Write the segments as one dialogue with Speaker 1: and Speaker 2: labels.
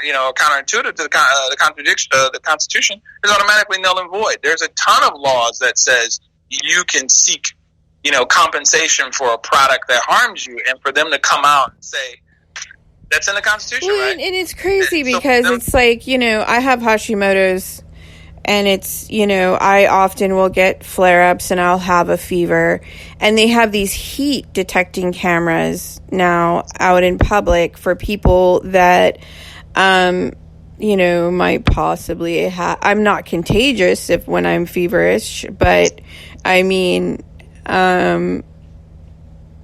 Speaker 1: counterintuitive to the contradiction, the Constitution, is automatically null and void. There's a ton of laws that says you can seek, compensation for a product that harms you, and for them to come out and say that's in the Constitution, right? And
Speaker 2: it's crazy because it's like, I have Hashimoto's, and it's, I often will get flare-ups and I'll have a fever, and they have these heat detecting cameras now out in public for people that, might possibly I'm not contagious when I'm feverish, but I mean,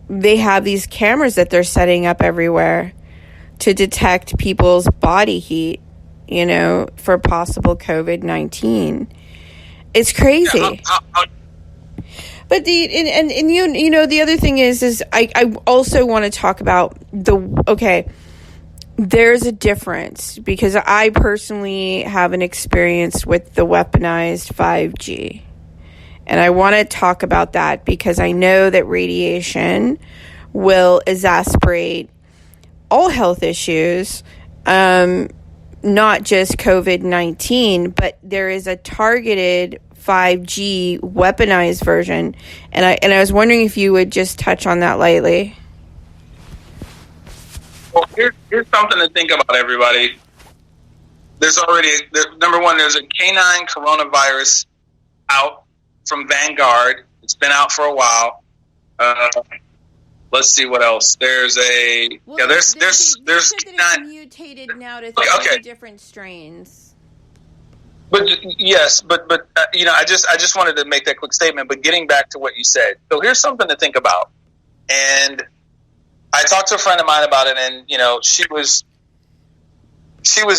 Speaker 2: they have these cameras that they're setting up everywhere to detect people's body heat, for possible COVID-19. It's crazy.
Speaker 1: Yeah,
Speaker 2: but the other thing is I also want to talk about there's a difference, because I personally have an experience with the weaponized 5G. And I want to talk about that because I know that radiation will exacerbate all health issues, not just COVID-19, but there is a targeted 5G weaponized version. And I was wondering if you would just touch on that lightly.
Speaker 1: Well, here's something to think about, everybody. Number one, there's a canine coronavirus out from Vanguard. It's been out for a while. Let's see what else. There's
Speaker 2: mutated now to 3 different strains.
Speaker 1: But yes, but I just wanted to make that quick statement. But getting back to what you said, so here's something to think about. And I talked to a friend of mine about it, and she was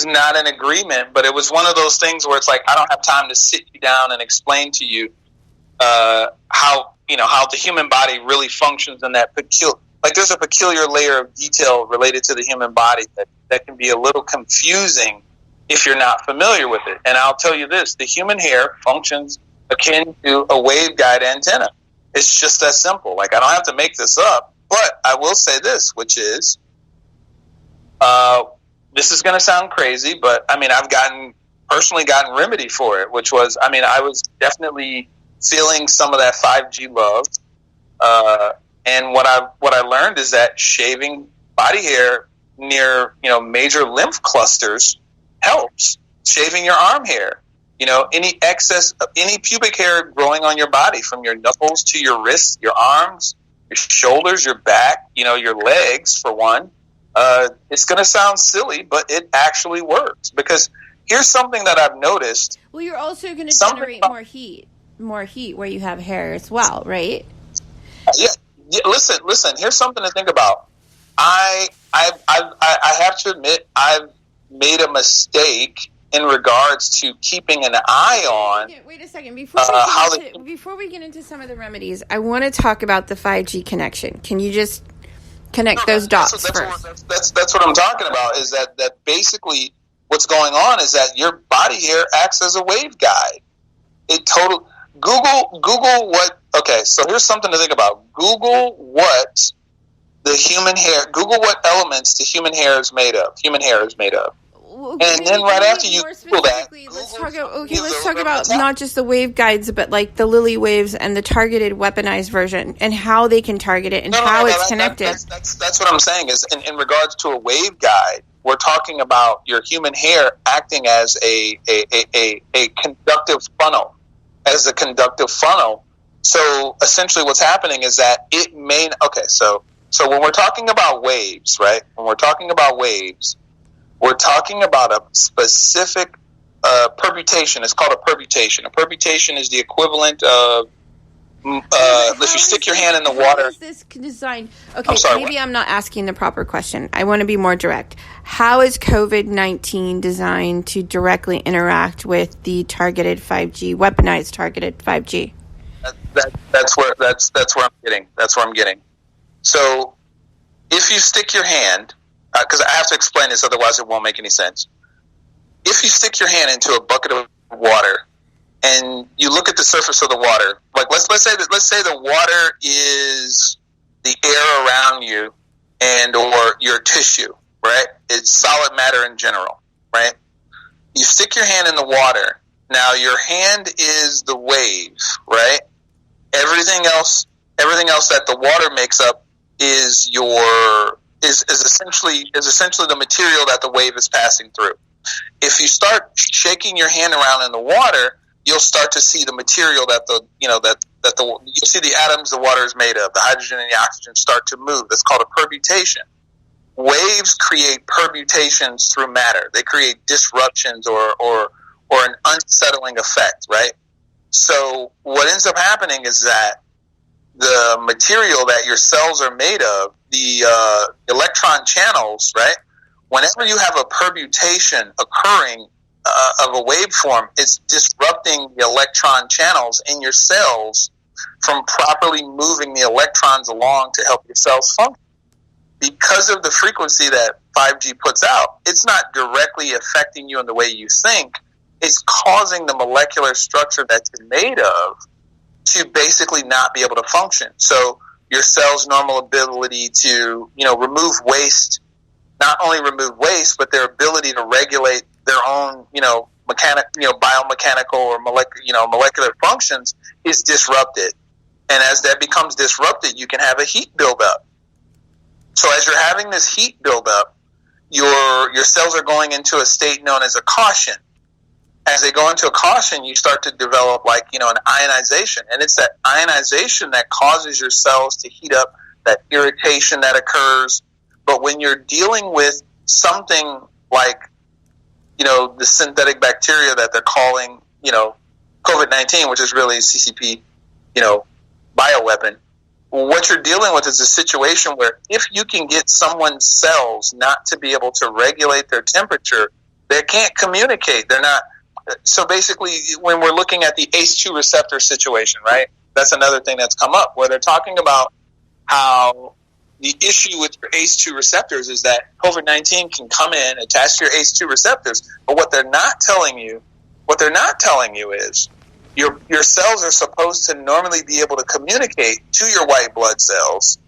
Speaker 1: not in agreement. But it was one of those things where it's like, I don't have time to sit you down and explain to you how the human body really functions in that there's a peculiar layer of detail related to the human body that can be a little confusing if you're not familiar with it. And I'll tell you this, the human hair functions akin to a waveguide antenna. It's just that simple. Like, I don't have to make this up, but I will say this, which is, this is going to sound crazy, but I mean, I've personally gotten remedy for it, which was, I was definitely feeling some of that 5G love. And what I learned is that shaving body hair near, major lymph clusters helps. Shaving your arm hair, any excess of any pubic hair growing on your body, from your knuckles to your wrists, your arms, your shoulders, your back, your legs, for one. It's going to sound silly, but it actually works, because here's something that I've noticed.
Speaker 2: Well, you're also going to generate more heat where you have hair as well, right?
Speaker 1: Yeah. Listen. Here's something to think about. I have to admit, I've made a mistake in regards to keeping an eye on.
Speaker 2: Wait a second. Before we get into some of the remedies, I want to talk about the 5G connection. Can you just connect those dots first?
Speaker 1: That's what I'm talking about. Is that basically what's going on is that your body hair acts as a waveguide. Google what. Okay, so here's something to think about. Google what elements the human hair is made of. And then right after you Google that,
Speaker 2: let's talk about not just the waveguides, but like the lily waves and the targeted weaponized version, and how they can target it and how it's connected.
Speaker 1: That's what I'm saying is in regards to a waveguide, we're talking about your human hair acting as a conductive funnel. So essentially what's happening is that it may... Okay, so when we're talking about waves, right? When we're talking about waves, we're talking about a specific permutation. It's called a permutation. A permutation is the equivalent of... if you stick your hand in the water...
Speaker 2: How is this designed? Okay, maybe I'm not asking the proper question. I want to be more direct. How is COVID-19 designed to directly interact with the targeted 5G, weaponized targeted 5G?
Speaker 1: That's where I'm getting. So, if you stick your hand, because I have to explain this, otherwise it won't make any sense. If you stick your hand into a bucket of water and you look at the surface of the water, like let's say the water is the air around you and or your tissue, right? It's solid matter in general. right? You stick your hand in the water. Now your hand is the wave, right? Everything else that the water makes up is essentially the material that the wave is passing through. If you start shaking your hand around in the water, you'll start to see the material that you'll see the atoms the water is made of, the hydrogen and the oxygen start to move. That's called a permutation. Waves create permutations through matter. They create disruptions or an unsettling effect, right? So what ends up happening is that the material that your cells are made of, the electron channels, right? Whenever you have a permutation occurring of a waveform, it's disrupting the electron channels in your cells from properly moving the electrons along to help your cells function. Because of the frequency that 5G puts out, it's not directly affecting you in the way you think. It's causing the molecular structure that you're made of to basically not be able to function. So your cell's normal ability to, remove waste, not only remove waste, but their ability to regulate their own, biomechanical or molecular functions is disrupted. And as that becomes disrupted, you can have a heat buildup. So as you're having this heat buildup, your cells are going into a state known as a caution. As they go into a caution, you start to develop an ionization. And it's that ionization that causes your cells to heat up, that irritation that occurs. But when you're dealing with something like, the synthetic bacteria that they're calling, COVID-19, which is really CCP, bioweapon, what you're dealing with is a situation where if you can get someone's cells not to be able to regulate their temperature, they can't communicate. They're not. So basically, when we're looking at the ACE2 receptor situation, right, that's another thing that's come up where they're talking about how the issue with your ACE2 receptors is that COVID-19 can come in, attach to your ACE2 receptors, but what they're not telling you is your cells are supposed to normally be able to communicate to your white blood cells,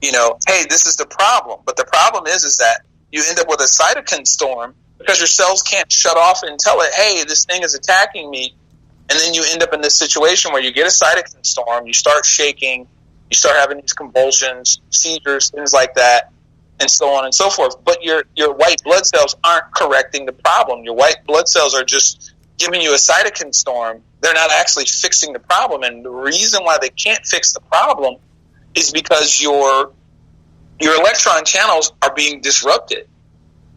Speaker 1: hey, this is the problem. But the problem is that you end up with a cytokine storm because your cells can't shut off and tell it, hey, this thing is attacking me. And then you end up in this situation where you get a cytokine storm, you start shaking, you start having these convulsions, seizures, things like that, and so on and so forth. But your white blood cells aren't correcting the problem. Your white blood cells are just giving you a cytokine storm. They're not actually fixing the problem. And the reason why they can't fix the problem is because your electron channels are being disrupted.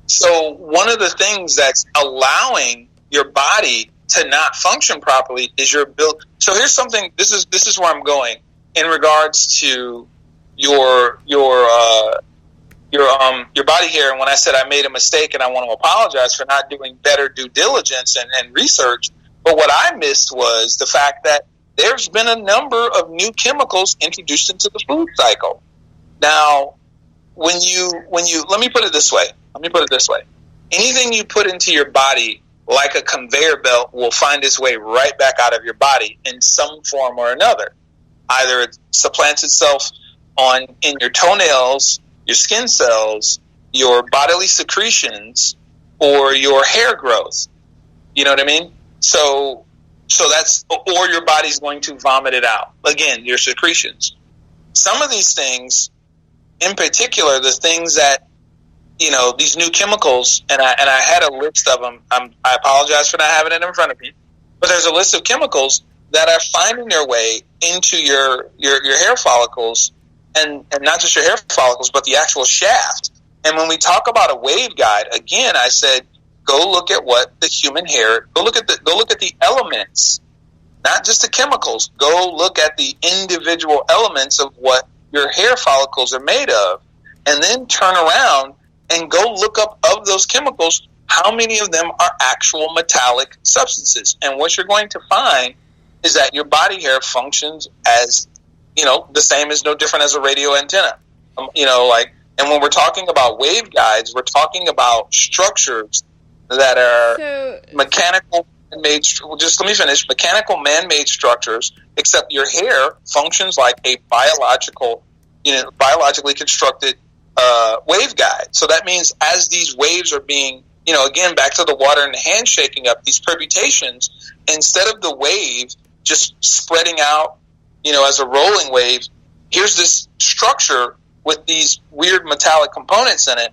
Speaker 1: So one of the things that's allowing your body to not function properly is your ability. So here's something. This is where I'm going in regards to your body hair. And when I said I made a mistake and I want to apologize for not doing better due diligence and research, but what I missed was the fact that there's been a number of new chemicals introduced into the food cycle. Now, when you let me put it this way. Anything you put into your body like a conveyor belt will find its way right back out of your body in some form or another. Either it supplants itself in your toenails, your skin cells, your bodily secretions, or your hair growth. You know what I mean? So that's, or your body's going to vomit it out. Again, your secretions. Some of these things, in particular, the things that, these new chemicals, and I had a list of them. I apologize for not having it in front of me, but there's a list of chemicals that are finding their way into your hair follicles, and not just your hair follicles, but the actual shaft. And when we talk about a waveguide, again, I said, go look at what the human hair. Go look at the elements, not just the chemicals. Go look at the individual elements of what your hair follicles are made of, and then turn around and go look up of those chemicals, how many of them are actual metallic substances. And what you're going to find is that your body hair functions as, the same as no different as a radio antenna. And when we're talking about waveguides, we're talking about structures that are mechanical man-made. Just let me finish. Mechanical man-made structures, except your hair functions like a biologically constructed waveguide. So that means as these waves are being, again, back to the water and the hand shaking up, these permutations, instead of the wave just spreading out, as a rolling wave, here's this structure with these weird metallic components in it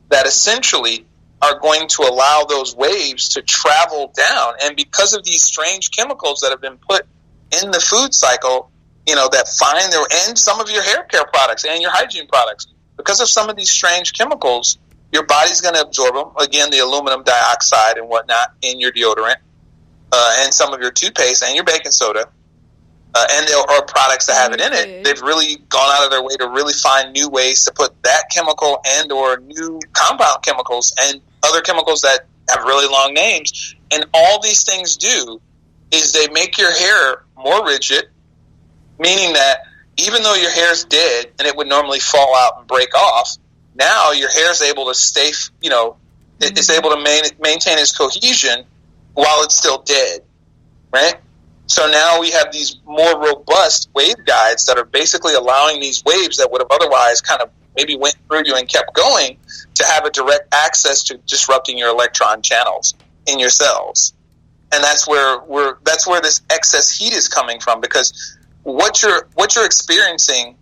Speaker 1: that essentially are going to allow those waves to travel down. And because of these strange chemicals that have been put in the food cycle, that find their, and some of your hair care products and your hygiene products, because of some of these strange chemicals, your body's going to absorb them. Again, the aluminum dioxide and whatnot in your deodorant, and some of your toothpaste and your baking soda. And there are products that have it in it. They've really gone out of their way to really find new ways to put that chemical and or new compound chemicals and other chemicals that have really long names. And all these things do is they make your hair more rigid, meaning that even though your hair's dead and it would normally fall out and break off, now your hair is able to stay, it's able to maintain its cohesion while it's still dead, right? So now we have these more robust wave guides that are basically allowing these waves that would have otherwise kind of maybe went through you and kept going to have a direct access to disrupting your electron channels in your cells. And that's where this excess heat is coming from, because what you're experiencing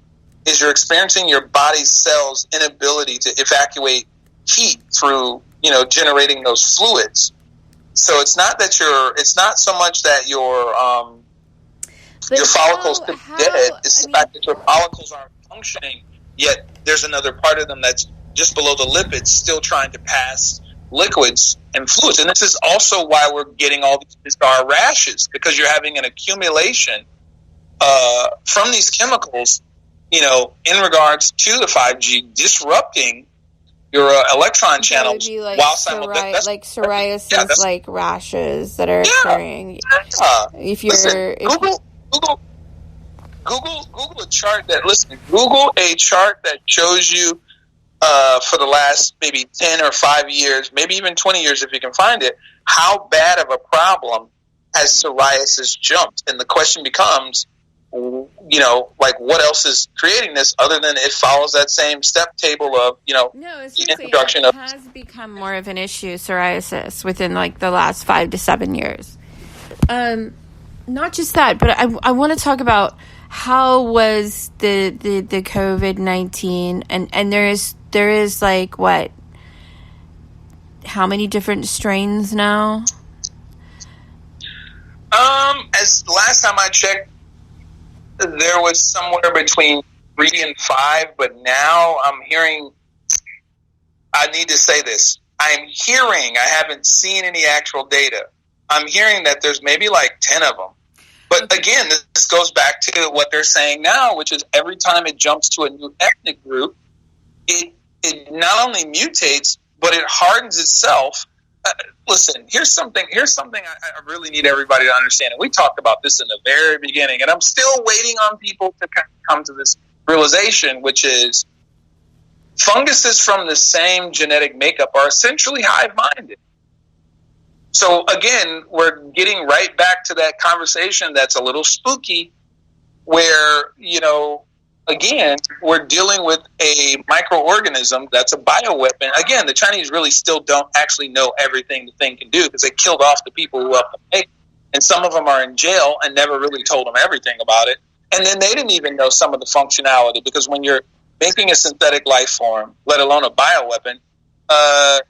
Speaker 1: is you're experiencing your body's cells' inability to evacuate heat through, generating those fluids. So it's not so much that your follicles are dead. It's the fact that your follicles aren't functioning, yet there's another part of them that's just below the lipids still trying to pass liquids and fluids. And this is also why we're getting all these bizarre rashes, because you're having an accumulation from these chemicals, in regards to the 5G disrupting your electron channels,
Speaker 2: like
Speaker 1: while simultaneously,
Speaker 2: like psoriasis, like rashes that are occurring. If you're Google a chart Google a chart that shows you for the last maybe 10 or 5 years, maybe even 20 years if you can find it, how bad of a problem has psoriasis jumped? And the question becomes, what else is creating this other than it follows that same step table of, No, the introduction of... It has become more of an issue, psoriasis, within the last 5 to 7 years. Not just that, but I want to talk about how was the COVID-19, and there is how many different strains now?
Speaker 1: As last time I checked, there was somewhere between 3 and 5, but now I'm hearing, I need to say this, I haven't seen any actual data. I'm hearing that there's maybe 10 of them. But again, this goes back to what they're saying now, which is every time it jumps to a new ethnic group, it not only mutates, but it hardens itself. Listen, here's something I really need everybody to understand. And we talked about this in the very beginning, and I'm still waiting on people to come to this realization, which is funguses from the same genetic makeup are essentially hive-minded. So again, we're getting right back to that conversation that's a little spooky, where, again, we're dealing with a microorganism that's a bioweapon. Again, the Chinese really still don't actually know everything the thing can do, because they killed off the people who helped them make it. And some of them are in jail and never really told them everything about it. And then they didn't even know some of the functionality, because when you're making a synthetic life form, let alone a bioweapon,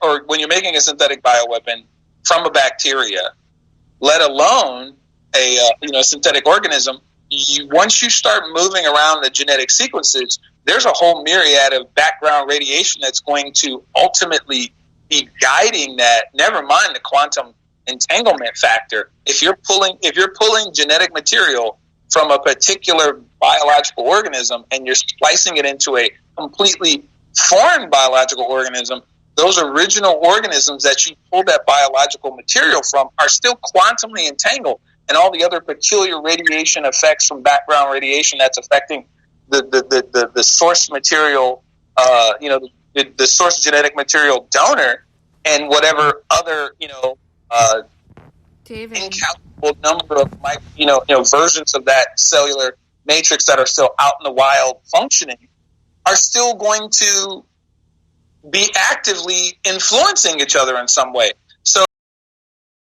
Speaker 1: or when you're making a synthetic bioweapon from a bacteria, let alone a synthetic organism, once you start moving around the genetic sequences, there's a whole myriad of background radiation that's going to ultimately be guiding that. Never mind the quantum entanglement factor. If you're pulling genetic material from a particular biological organism and you're splicing it into a completely foreign biological organism, those original organisms that you pulled that biological material from are still quantumly entangled. And all the other peculiar radiation effects from background radiation that's affecting the source material, the source genetic material donor, and whatever other, incalculable number of versions of that cellular matrix that are still out in the wild functioning, are still going to be actively influencing each other in some way. So